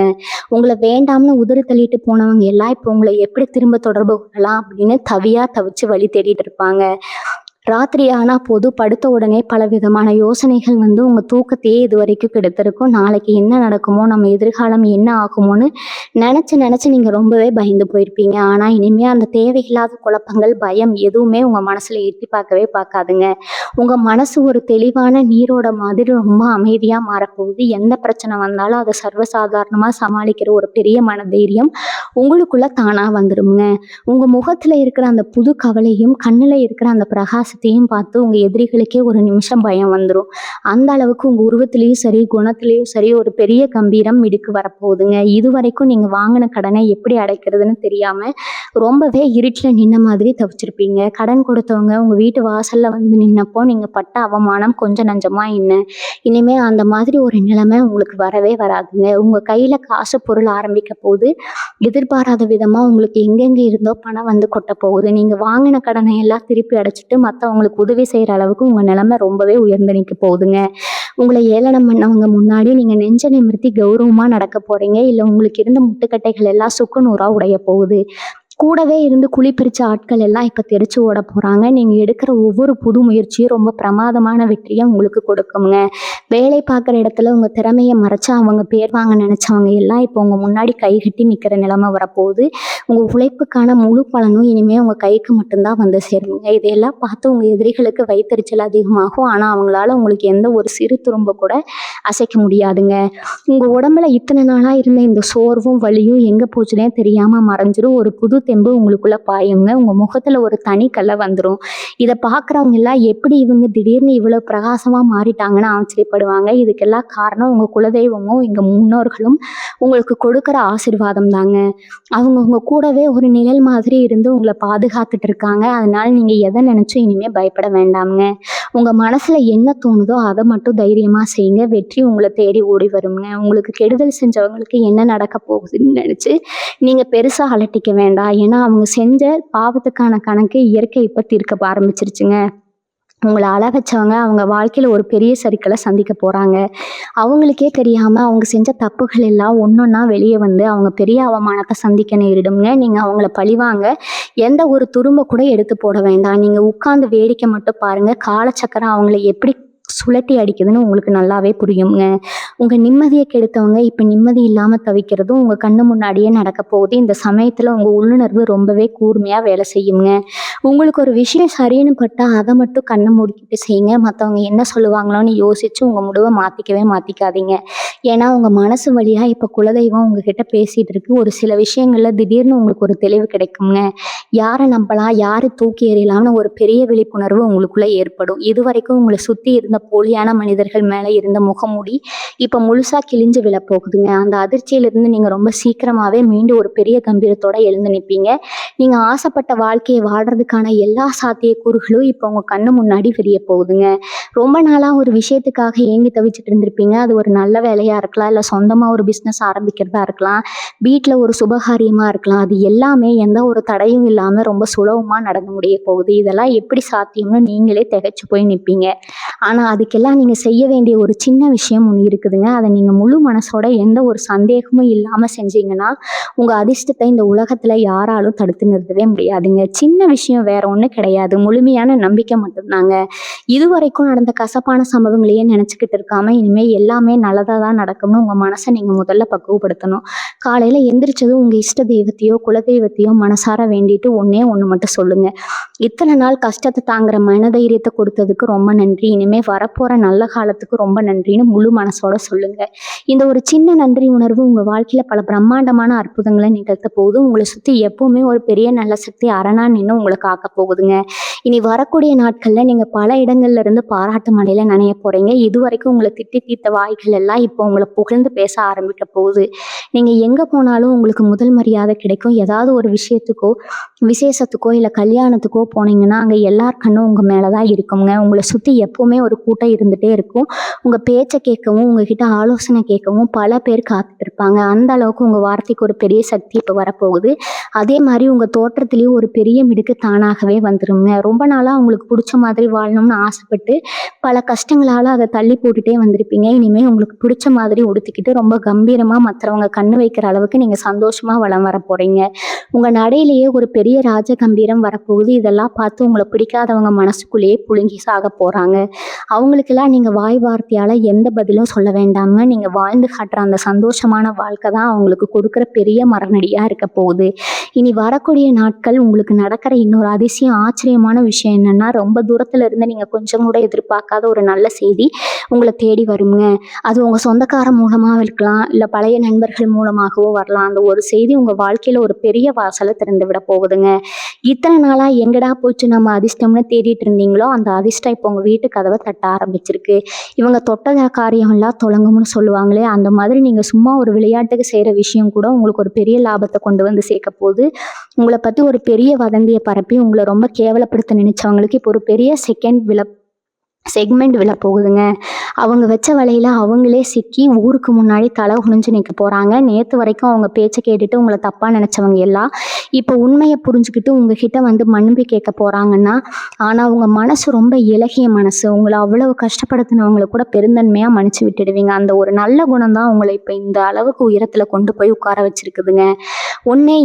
S1: உங்களை வேண்டாம்னு உதறி தள்ளிட்டு போனவங்க எல்லாம் இப்போ உங்களை எப்படி திரும்ப தொடர்பு கொள்ளலாம் அப்படின்னு தவிச்சு வழி தேடிட்டு இருப்பாங்க. ராத்திரி ஆனால் போது படுத்த உடனே பல விதமான யோசனைகள் வந்து உங்கள் தூக்கத்தையே இது வரைக்கும் கெடுத்திருக்கும். நாளைக்கு என்ன நடக்குமோ, நம்ம எதிர்காலம் என்ன ஆகுமோன்னு நினச்சி நீங்கள் ரொம்பவே பயந்து போயிருப்பீங்க. ஆனால் இனிமேல் அந்த தேவையில்லாத குழப்பங்கள், பயம் எதுவுமே உங்கள் மனசில் எட்டி பார்க்கவே பார்க்காதுங்க. உங்கள் மனசு ஒரு தெளிவான நீரோட மாதிரி ரொம்ப அமைதியாக மாறப்போகுது. எந்த பிரச்சனை வந்தாலும் அதை சர்வசாதாரணமாக சமாளிக்கிற ஒரு பெரிய மனதைரியம் உங்களுக்குள்ள தானாக வந்துடுங்க. உங்கள் முகத்தில் இருக்கிற அந்த புது கவலையும் கண்ணில் இருக்கிற அந்த பிரகாசத்தையும் பார்த்து உங்கள் எதிரிகளுக்கே ஒரு நிமிஷம் பயம் வந்துடும். அந்த அளவுக்கு உங்கள் உருவத்திலையும் சரி, குணத்திலையும் சரி ஒரு பெரிய கம்பீரம் மிடுக்கு வரப்போகுதுங்க. இது வரைக்கும் நீங்கள் வாங்கின கடனை எப்படி அடைக்கிறதுன்னு தெரியாமல் ரொம்பவே இருட்டில் நின்ன மாதிரி தவிச்சிருப்பீங்க. கடன் கொடுத்தவங்க உங்கள் வீட்டு வாசலில் வந்து நின்னப்போ நீங்கள் பட்ட அவமானம் கொஞ்சம் நஞ்சமாக இனிமேல் அந்த மாதிரி ஒரு நிலைமை உங்களுக்கு வரவே வராதுங்க. உங்கள் கையில் காசு பொருள் ஆரம்பிக்க போது எதிர்பாராத விதமாக உங்களுக்கு எங்கெங்கே இருந்தோ பணம் வந்து கொட்ட போகுது. நீங்கள் வாங்கின கடனை எல்லாம் திருப்பி அடைச்சிட்டு மற்றவங்களுக்கு உதவி செய்கிற அளவுக்கு உங்கள் நிலைமை ரொம்பவே உயர்ந்து நிற்க போகுதுங்க. உங்களை ஏளனம் பண்ணவங்க முன்னாடி நீங்கள் நெஞ்ச நிமிர்த்தி கௌரவமாக நடக்க போகிறீங்க. இல்லை உங்களுக்கு இருந்த முட்டுக்கட்டைகள் எல்லாம் சுக்குநூறாக உடைய போகுது. கூடவே இருந்து குழி பிரிச்ச ஆட்கள் எல்லாம் இப்போ தெரிச்சு ஓட போகிறாங்க. நீங்கள் எடுக்கிற ஒவ்வொரு புது முயற்சியும் ரொம்ப பிரமாதமான வெற்றியை உங்களுக்கு கொடுக்குங்க. வேலை பார்க்குற இடத்துல உங்கள் திறமையை மறைச்சா அவங்க பேர் வாங்க நினச்சவங்க எல்லாம் இப்போ உங்கள் முன்னாடி கைகட்டி நிற்கிற நிலைமை வரப்போகுது. உங்கள் உழைப்புக்கான முழு பலனும் இனிமேல் உங்கள் கைக்கு மட்டும்தான் வந்து சேருங்க. இதையெல்லாம் பார்த்து உங்கள் எதிரிகளுக்கு வைத்தறிச்சல் அதிகமாகும். ஆனால் அவங்களால உங்களுக்கு எந்த ஒரு சிறு துரும்ப கூட அசைக்க முடியாதுங்க. உங்கள் உடம்புல இத்தனை நாளாக இருந்த இந்த சோர்வும் வலியும் எங்கே போச்சுனே தெரியாமல் மறைஞ்சிரும். ஒரு புது தெம்பு உங்களுக்குள்ளே பாயுங்க. உங்கள் முகத்தில் ஒரு தனி கலை வந்துடும். இதை பார்க்குறவங்க எல்லாம் எப்படி இவங்க திடீர்னு இவ்வளோ பிரகாசமாக மாறிட்டாங்கன்னு ஆச்சரியப்படுவாங்க. இதுக்கெல்லாம் காரணம் உங்கள் குலதெய்வமும் எங்கள் முன்னோர்களும் உங்களுக்கு கொடுக்குற ஆசீர்வாதம் தாங்க. அவங்க உங்கள் கூடவே ஒரு நிழல் மாதிரி இருந்து உங்களை பாதுகாத்துட்டு இருக்காங்க. அதனால நீங்கள் எதை நினச்சும் இனிமேல் பயப்பட வேண்டாமுங்க. உங்கள் மனசில் என்ன தோணுதோ அதை மட்டும் தைரியமாக செய்யுங்க. வெற்றி உங்களை தேடி ஓடி வருங்க. உங்களுக்கு கெடுதல் செஞ்சவங்களுக்கு என்ன நடக்க போகுதுன்னு நினச்சி நீங்கள் பெருசாக அலட்டிக்க வேண்டாம். ஏன்னா அவங்க செஞ்ச பாவத்துக்கான கணக்கு இயற்கை இப்போ தீர்க்க ஆரம்பிச்சிருச்சுங்க. உங்களை அழ வச்சவங்க அவங்க வாழ்க்கையில் ஒரு பெரிய சறுக்கலை சந்திக்க போகிறாங்க. அவங்களுக்கே தெரியாமல் அவங்க செஞ்ச தப்புகள் எல்லாம் ஒன்றொன்னா வெளியே வந்து அவங்க பெரிய அவமானத்தை சந்திக்க நேரிடுங்க. நீங்கள் அவங்கள பழிவாங்க எந்த ஒரு துரும்ப கூட எடுத்து போட வேண்டாம். நீங்கள் உட்கார்ந்து வேடிக்கை மட்டும் பாருங்கள். காலச்சக்கரம் அவங்கள எப்படி சுழட்டி அடிக்குதுன்னு உங்களுக்கு நல்லாவே புரியுங்க. உங்கள் நிம்மதியை கெடுத்தவங்க இப்போ நிம்மதி இல்லாமல் தவிக்கிறதும் உங்கள் கண்ணு முன்னாடியே நடக்க போகுது. இந்த சமயத்தில் உங்கள் உள்ளுணர்வு ரொம்பவே கூர்மையாக வேலை செய்யுங்க. உங்களுக்கு ஒரு விஷயம் சரின்னு பட்டால் அதை மட்டும் கண்ணை மூடிக்கிட்டு செய்யுங்க. மற்றவங்க என்ன சொல்லுவாங்களோன்னு யோசித்து உங்கள் முடிவை மாற்றிக்காதீங்க. ஏன்னா உங்கள் மனசு வழியாக இப்போ குலதெய்வம் உங்ககிட்ட பேசிகிட்டு இருக்கு. ஒரு சில விஷயங்களில் திடீர்னு உங்களுக்கு ஒரு தெளிவு கிடைக்குங்க. யாரை நம்பலாம், யாரை தூக்கி எறியலாம்னு ஒரு பெரிய விழிப்புணர்வு உங்களுக்குள்ளே ஏற்படும். இதுவரைக்கும் உங்களை சுற்றி இருந்த போலியான மனிதர்கள் மேலே இருந்த முகமூடி இப்போ முழுசாக கிழிஞ்சு விழப்போகுதுங்க. அந்த அதிர்ச்சியிலிருந்து நீங்கள் ரொம்ப சீக்கிரமாகவே மீண்டும் ஒரு பெரிய கம்பீரத்தோடு எழுந்து நிற்பீங்க. நீங்கள் ஆசைப்பட்ட வாழ்க்கையை வாழ்கிறதுக்கான எல்லா சாத்தியக்கூறுகளும் இப்போ உங்கள் கண்ணு முன்னாடி விரிய போகுதுங்க. ரொம்ப நாளாக ஒரு விஷயத்துக்காக ஏங்கி தவிச்சிட்டு இருந்திருப்பீங்க. அது ஒரு நல்ல வேலையாக இருக்கலாம், இல்லை சொந்தமாக ஒரு பிஸ்னஸ் ஆரம்பிக்கிறதா இருக்கலாம், வீட்டில் ஒரு சுபகாரியமாக இருக்கலாம். அது எல்லாமே எந்த ஒரு தடையும் இல்லாமல் ரொம்ப சுலபமாக நடந்து முடிய போகுது. இதெல்லாம் எப்படி சாத்தியம்னு நீங்களே திகைச்சு போய் நிற்பீங்க. ஆனால் அதுக்கெல்லாம் நீங்கள் செய்ய வேண்டிய ஒரு சின்ன விஷயம் ஒன்று இருக்குதுங்க. அதை நீங்கள் முழு மனசோட எந்த ஒரு சந்தேகமும் இல்லாமல் செஞ்சீங்கன்னா உங்கள் அதிர்ஷ்டத்தை இந்த உலகத்தில் யாராலும் தடுத்து நிறுத்தவே முடியாதுங்க. சின்ன விஷயம் வேற ஒன்றும் கிடையாது, முழுமையான நம்பிக்கை மட்டும்தாங்க. இதுவரைக்கும் நடந்த கசப்பான சம்பவங்களையே நினச்சிக்கிட்டு இருக்காம இனிமேல் எல்லாமே நல்லதாக தான் நடக்கும்னு உங்கள் மனசை நீங்கள் முதல்ல பக்குவப்படுத்தணும். காலையில் எந்திரிச்சதும் உங்கள் இஷ்ட தெய்வத்தையோ குலதெய்வத்தையோ மனசார வேண்டிட்டு ஒன்றே ஒன்று மட்டும் சொல்லுங்கள். இத்தனை நாள் கஷ்டத்தை தாங்குற மனதைரியத்தை கொடுத்ததுக்கு ரொம்ப நன்றி, இனிமேல் வரப்போகிற நல்ல காலத்துக்கு ரொம்ப நன்றின்னு முழு மனசோட சொல்லுங்கள். இந்த ஒரு சின்ன நன்றி உணர்வு உங்கள் வாழ்க்கையில் பல பிரம்மாண்டமான அற்புதங்களை நிகழ்த்த போகுது. உங்களை சுற்றி எப்பவுமே ஒரு பெரிய நல்ல சக்தி அரணா நின்று உங்களை காக்க போகுதுங்க. இனி வரக்கூடிய நாட்களில் நீங்கள் பல இடங்கள்ல இருந்து பாராட்டு மழையில நனைய போகிறீங்க. இதுவரைக்கும் உங்களை திட்டி தீர்த்த வாய்கள் எல்லாம் இப்போ உங்களை புகழ்ந்து பேச ஆரம்பிக்க போகுது. நீங்கள் எங்கே போனாலும் உங்களுக்கு முதல் மரியாதை கிடைக்கும். ஏதாவது ஒரு விஷயத்துக்கோ விசேஷத்துக்கோ இல்லை கல்யாணத்துக்கோ போனீங்கன்னா அங்கே எல்லார் கண்ணும் உங்கள் மேலே தான் இருக்குங்க. உங்களை சுற்றி எப்போவுமே ஒரு கூட்டம் இருந்துகிட்டே இருக்கும். உங்கள் பேச்சை கேட்கவும் உங்ககிட்ட ஆலோசனை கேட்கவும் பல பேர் காத்துட்டு இருப்பாங்க. அந்த அளவுக்கு உங்கள் வார்த்தைக்கு ஒரு பெரிய சக்தி இப்போ வரப்போகுது. அதே மாதிரி உங்கள் தோற்றத்துலேயும் ஒரு பெரிய மிடுக்கு தானாகவே வந்துருங்க. ரொம்ப நாளாக உங்களுக்கு பிடிச்ச மாதிரி வாழணும்னு ஆசைப்பட்டு பல கஷ்டங்களால் அதை தள்ளி போட்டுகிட்டே வந்திருப்பீங்க. இனிமேல் உங்களுக்கு பிடிச்ச மாதிரி உடுத்திக்கிட்டு ரொம்ப கம்பீரமாக மற்றவங்க கண்ணு வைக்கிற அளவுக்கு நீங்கள் சந்தோஷமாக வளம் வர போகிறீங்க. உங்கள் நடையிலேயே ஒரு பெரிய ராஜ கம்பீரம் வரப்போகுது. இதெல்லாம் பார்த்து உங்களை பிடிக்காதவங்க மனசுக்குள்ளேயே புழுங்கி சாக போகிறாங்க. அவங்களுக்கெல்லாம் நீங்கள் வாய் வார்த்தையால் எந்த பதிலும் சொல்ல வேண்டாங்க. நீங்கள் வாழ்ந்து காட்டுற அந்த சந்தோஷமான வாழ்க்கை தான் அவங்களுக்கு கொடுக்குற பெரிய மரநடியாக இருக்க போகுது. இனி வரக்கூடிய நாட்கள் உங்களுக்கு நடக்கிற இன்னொரு அதிசயம் ஆச்சரியமான விஷயம் என்னென்னா, ரொம்ப தூரத்தில் இருந்து நீங்கள் கொஞ்சம் கூட எதிர்பார்க்காத ஒரு நல்ல செய்தி உங்களை தேடி வருங்க. அது உங்கள் சொந்தக்கார மூலமாக இருக்கலாம், இல்லை பழைய நண்பர்கள் மூலமாகவோ வரலாம். அந்த ஒரு செய்தி உங்கள் வாழ்க்கையில் ஒரு பெரிய வாசலை திறந்து விட போகுதுங்க. இத்தனை நாளாக எங்கடா போச்சு நம்ம அதிர்ஷ்டம்னு தேடிட்டு இருந்தீங்களோ அந்த அதிர்ஷ்டம் இப்போ உங்கள் வீட்டு கதவை தட்ட ஆரம்பிச்சிருக்கு. இவங்க தொட்ட காரியம்லாம் தொடங்கும்னு சொல்லுவாங்களே, அந்த மாதிரி நீங்கள் சும்மா ஒரு விளையாட்டுக்கு செய்கிற விஷயம் கூட உங்களுக்கு ஒரு பெரிய லாபத்தை கொண்டு வந்து சேர்க்க போகுது. உங்களை பற்றி ஒரு பெரிய வதந்தியை பரப்பி உங்களை ரொம்ப கேவலப்படுத்த நினைச்சவங்களுக்கு இப்போ ஒரு பெரிய செக்மெண்ட் விழ போகுதுங்க. அவங்க வச்ச வலையில் அவங்களே சிக்கி ஊருக்கு முன்னாடி தலை குனிஞ்சு நிற்க போகிறாங்க. நேற்று வரைக்கும் அவங்க பேச்சை கேட்டுட்டு உங்களை தப்பாக நினச்சவங்க எல்லாம் இப்போ உண்மையை புரிஞ்சுக்கிட்டு உங்ககிட்ட வந்து மன்னிப்பு கேட்க போகிறாங்கன்னா, ஆனால் உங்கள் மனசு ரொம்ப இலகிய மனசு. உங்களை அவ்வளவு கஷ்டப்படுத்தினவங்களை கூட பெருந்தன்மையாக மன்னிச்சு விட்டுடுவீங்க. அந்த ஒரு நல்ல குணம் தான் உங்களை இப்போ இந்த அளவுக்கு உயரத்தில் கொண்டு போய் உட்கார வச்சுருக்குதுங்க.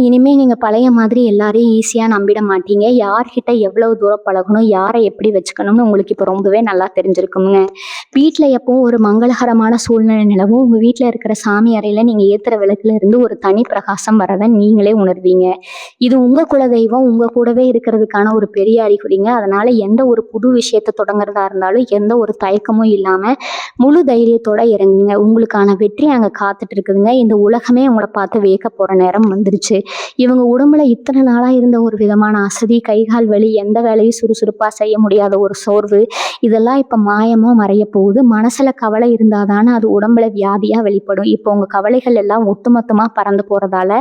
S1: இனிமேல் நீங்கள் பழைய மாதிரி எல்லாரையும் ஈஸியாக நம்பிட மாட்டீங்க. யார்கிட்ட எவ்வளவு தூரம் பழகணும், யாரை எப்படி வச்சுக்கணும்னு உங்களுக்கு இப்போ ரொம்பவே நல்லா தெரிஞ்சிருக்குங்க. வீட்டில் எப்பவும் ஒரு மங்களகரமான சூழ்நிலை நிலவும். உங்கள் வீட்டில் இருக்கிற சாமி அறையில் நீங்கள் ஏற்றுற விளக்குல இருந்து ஒரு தனி பிரகாசம் வரதை நீங்களே உணர்வீங்க. இது உங்கள் குலதெய்வம் உங்கள் கூடவே இருக்கிறதுக்கான ஒரு பெரிய அறிகுறிங்க. அதனால் எந்த ஒரு புது விஷயத்தை தொடங்குறதா இருந்தாலும் எந்த ஒரு தயக்கமும் இல்லாமல் முழு தைரியத்தோட இறங்குங்க. உங்களுக்கான வெற்றி அங்கே காத்துட்டு இருக்குதுங்க. இந்த உலகமே உங்களை பார்த்து வியக்க போகிற நேரம் வந்துருச்சு. இவங்க உடம்புல இத்தனை நாளாக இருந்த ஒரு விதமான அசதி, கைகால் வலி, எந்த வேலையும் சுறுசுறுப்பாக செய்ய முடியாத ஒரு சோர்வு, இதெல்லாம் இப்போ மாயமாக மறைய போகுது. மனசில் கவலை இருந்தால் தானே அது உடம்புல வியாதியாக வெளிப்படும். இப்போ உங்கள் கவலைகள் எல்லாம் ஒட்டுமொத்தமாக பறந்து போகிறதால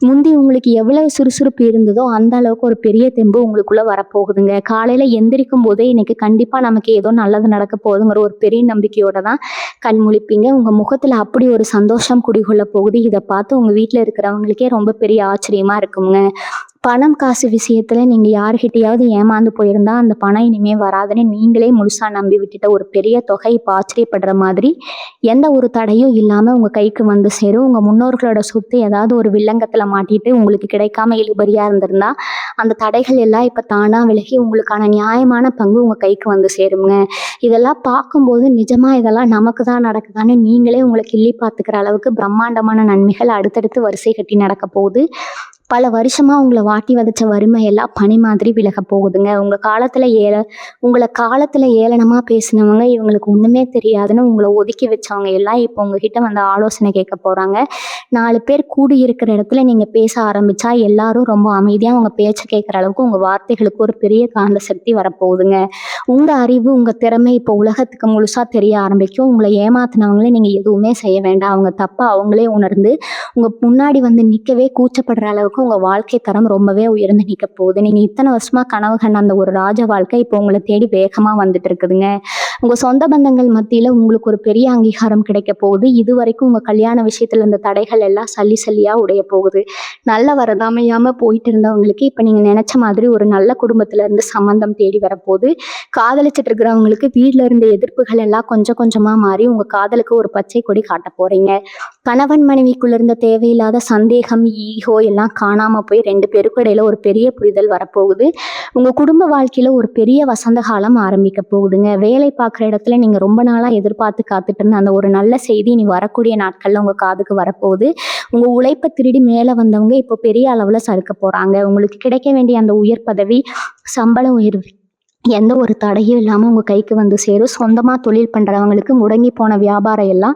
S1: முந்தி உங்களுக்கு எவ்வளவு சுறுசுறுப்பு இருந்ததோ அந்த அளவுக்கு ஒரு பெரிய தெம்பு உங்களுக்குள்ளே வரப்போகுதுங்க. காலையில் எந்திரிக்கும் போதே இன்னைக்கு கண்டிப்பாக நமக்கு ஏதோ நல்லது நடக்க போகுதுங்கிற ஒரு பெரிய நம்பிக்கையோட தான் கண் முழிப்பீங்க. உங்கள் முகத்தில் அப்படி ஒரு சந்தோஷம் குடிகொள்ள போகுது. இதை பார்த்து உங்கள் வீட்டில் இருக்கிறவங்களுக்கே ரொம்ப பெரிய ஆச்சரியமாக இருக்குங்க. பணம் காசு விஷயத்தில் நீங்கள் யார்கிட்டையாவது ஏமாந்து போயிருந்தா அந்த பணம் இனிமேல் வராதுன்னு நீங்களே முழுசாக நம்பி விட்டுட்ட ஒரு பெரிய தொகை இப்போ ஆச்சரியப்படுற மாதிரி எந்த ஒரு தடையும் இல்லாமல் உங்கள் கைக்கு வந்து சேரும். உங்கள் முன்னோர்களோட சொத்து ஏதாவது ஒரு வில்லங்கத்தில் மாட்டிட்டு உங்களுக்கு கிடைக்காம இழுபறியாக இருந்திருந்தா அந்த தடைகள் எல்லாம் இப்போ தானாக விலகி உங்களுக்கான நியாயமான பங்கு உங்கள் கைக்கு வந்து சேருங்க. இதெல்லாம் பார்க்கும்போது நிஜமாக இதெல்லாம் நமக்கு தான் நடக்குதான்னு நீங்களே உங்களை கிள்ளி பார்த்துக்கிற அளவுக்கு பிரம்மாண்டமான நன்மைகள் அடுத்தடுத்து வரிசை கட்டி நடக்க போகுது. பல வருஷமாக உங்களை வாட்டி வதைச்ச வறுமை எல்லாம் பனி மாதிரி விலக போகுதுங்க. உங்களை காலத்தில் ஏளனமாக பேசினவங்க, இவங்களுக்கு ஒன்றுமே தெரியாதுன்னு உங்களை ஒதுக்கி வச்சவங்க எல்லாம் இப்போ உங்ககிட்ட வந்து ஆலோசனை கேட்க போகிறாங்க. 4 பேர் கூடி இருக்கிற இடத்துல நீங்கள் பேச ஆரம்பித்தா எல்லாரும் ரொம்ப அமைதியாக உங்கள் பேச்சை கேட்குற அளவுக்கு உங்கள் வார்த்தைகளுக்கு ஒரு பெரிய காந்த சக்தி வரப்போகுதுங்க. உங்கள் அறிவு, உங்கள் திறமை இப்போ உலகத்துக்கு முழுசாக தெரிய ஆரம்பிக்கும். உங்களை ஏமாத்தினவங்களே நீங்கள் எதுவுமே செய்ய வேண்டாம். அவங்க தப்பை அவங்களே உணர்ந்து உங்கள் முன்னாடி வந்து நிற்கவே கூச்சப்படுற அளவுக்கு உங்கள் வாழ்க்கை தரம் ரொம்பவே உயர்ந்து நிற்க போகுது. நீங்கள் இத்தனை வருஷமாக கனவு கண்ட அந்த ஒரு ராஜ வாழ்க்கை இப்போ உங்களை தேடி வேகமாக வந்துட்டு இருக்குதுங்க. உங்கள் சொந்த பந்தங்கள் மத்தியில் உங்களுக்கு ஒரு பெரிய அங்கீகாரம் கிடைக்க போகுது. இது வரைக்கும் உங்கள் கல்யாண விஷயத்தில் இருந்த தடைகள் எல்லாம் சல்லி சல்லியாக உடைய போகுது. நல்ல வரதாமையாமல் போயிட்டு இருந்தவங்களுக்கு இப்போ நீங்கள் நினச்ச மாதிரி ஒரு நல்ல குடும்பத்திலேருந்து சம்மந்தம் தேடி வரப்போகுது. காதலிச்சிட்டு இருக்கிறவங்களுக்கு வீட்டில் இருந்த எதிர்ப்புகள் எல்லாம் கொஞ்சம் கொஞ்சமாக மாறி உங்கள் காதலுக்கு ஒரு பச்சை கொடி காட்ட போகிறீங்க. கணவன் மனைவிக்குள்ள இருந்த தேவையில்லாத சந்தேகம், ஈகோ எல்லாம் காணாமல் போய் 2 பேருக்கும் இடையில ஒரு பெரிய புரிதல் வரப்போகுது. உங்கள் குடும்ப வாழ்க்கையில் ஒரு பெரிய வசந்த காலம் ஆரம்பிக்க போகுதுங்க. வேலை பார்க்குற இடத்துல நீங்கள் ரொம்ப நாளாக எதிர்பார்த்து காத்துட்டு இருந்த அந்த ஒரு நல்ல செய்தி இனி வரக்கூடிய நாட்களில் உங்கள் காதுக்கு வரப்போகுது. உங்கள் உழைப்பை திருடி மேலே வந்தவங்க இப்போ பெரிய அளவில் சறுக்க போகிறாங்க. உங்களுக்கு கிடைக்க வேண்டிய அந்த உயர் பதவி, சம்பள உயர்வு எந்த ஒரு தடையும் இல்லாமல் உங்கள் கைக்கு வந்து சேரும். சொந்தமாக தொழில் பண்ணுறவங்களுக்கு முடங்கி போன வியாபாரம் எல்லாம்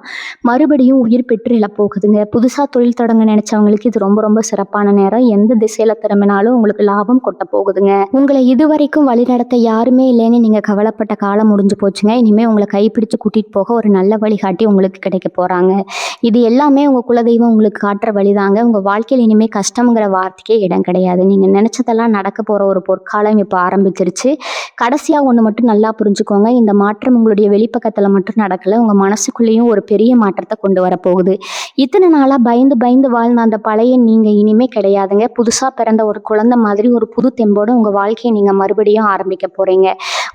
S1: மறுபடியும் உயிர் பெற்று எழப்போகுதுங்க. புதுசாக தொழில் தொடங்க நினச்சவங்களுக்கு இது ரொம்ப ரொம்ப சிறப்பான நேரம். எந்த திசையில் திரும்பினாலும் உங்களுக்கு லாபம் கொட்ட போகுதுங்க. உங்களை இதுவரைக்கும் வழிநடத்த யாருமே இல்லைன்னு நீங்கள் கவலைப்பட்ட காலம் முடிஞ்சு போச்சுங்க. இனிமேல் உங்களை கைப்பிடிச்சு கூட்டிகிட்டு போக ஒரு நல்ல வழிகாட்டி உங்களுக்கு கிடைக்க போகிறாங்க. இது எல்லாமே உங்கள் குலதெய்வம் உங்களுக்கு காட்டுற வழிதாங்க. உங்கள் வாழ்க்கையில் இனிமேல் கஷ்டங்கிற வார்த்தைக்கே இடம் கிடையாது. நீங்கள் நினச்சதெல்லாம் நடக்க போகிற ஒரு பொற்காலம் இப்போ ஆரம்பிச்சிருச்சு. கடைசியாக ஒன்று மட்டும் நல்லா புரிஞ்சுக்கோங்க. இந்த மாற்றம் உங்களுடைய வெளிப்பக்கத்தில் மட்டும் நடக்கலை, உங்கள் மனசுக்குள்ளேயும் ஒரு பெரிய மாற்றத்தை கொண்டு வரப்போகுது. இத்தனை நாளாக பயந்து பயந்து வாழ்ந்த அந்த பழைய நீங்கள் இனிமேல் கிடையாதுங்க. புதுசாக பிறந்த ஒரு குழந்தை மாதிரி ஒரு புது தெம்போடு உங்கள் வாழ்க்கையை நீங்கள் மறுபடியும் ஆரம்பிக்க போகிறீங்க.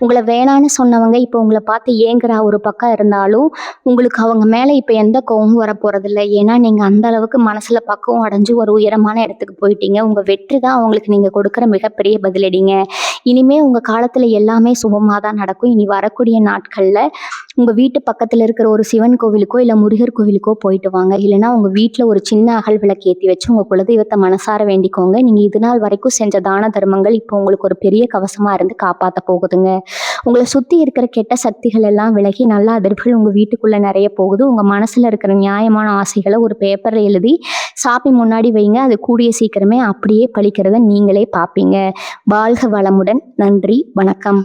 S1: உங்களை வேணான்னு சொன்னவங்க இப்போ உங்களை பார்த்து ஏங்குற ஒரு பக்கம் இருந்தாலும் உங்களுக்கு அவங்க மேலே இப்போ எந்த கோவமும் வரப்போகிறதில்ல. ஏன்னா நீங்கள் அந்த அளவுக்கு மனசில் பக்குவம் அடைஞ்சு ஒரு உயரமான இடத்துக்கு போயிட்டீங்க. உங்கள் வெற்றி தான் அவங்களுக்கு நீங்கள் கொடுக்குற மிகப்பெரிய பதிலடிங்க. இனிமேல் உங்கள் காலத்தில் எல்லாமே சுபமாக தான் நடக்கும். இனி வரக்கூடிய நாட்களில் உங்கள் வீட்டு பக்கத்தில் இருக்கிற ஒரு சிவன் கோவிலுக்கோ இல்லை முருகர் கோவிலுக்கோ போயிட்டு வாங்க. இல்லைனா உங்கள் வீட்டில் ஒரு சின்ன அகல் விளக்கு ஏற்றி வச்சு உங்கள் குலதெய்வத்தை மனசார வேண்டிக்கோங்க. நீங்கள் இது நாள் வரைக்கும் செஞ்ச தான தர்மங்கள் இப்போ உங்களுக்கு ஒரு பெரிய கவசமாக இருந்து காப்பாற்ற போகுதுங்க. உங்களை சுற்றி இருக்கிற கெட்ட சக்திகள் எல்லாம் விலகி நல்ல அதிர்வுகள் உங்கள் வீட்டுக்குள்ளே நிறைய போகுது. உங்கள் மனசில் இருக்கிற நியாயமான ஆசைகளை ஒரு பேப்பரில் எழுதி சாப்பி முன்னாடி வைங்க. அது கூடிய சீக்கிரமே அப்படியே பழிக்கிறத நீங்களே பார்ப்பீங்க. வாழ்க வளமுடன். நன்றி, வணக்கம்.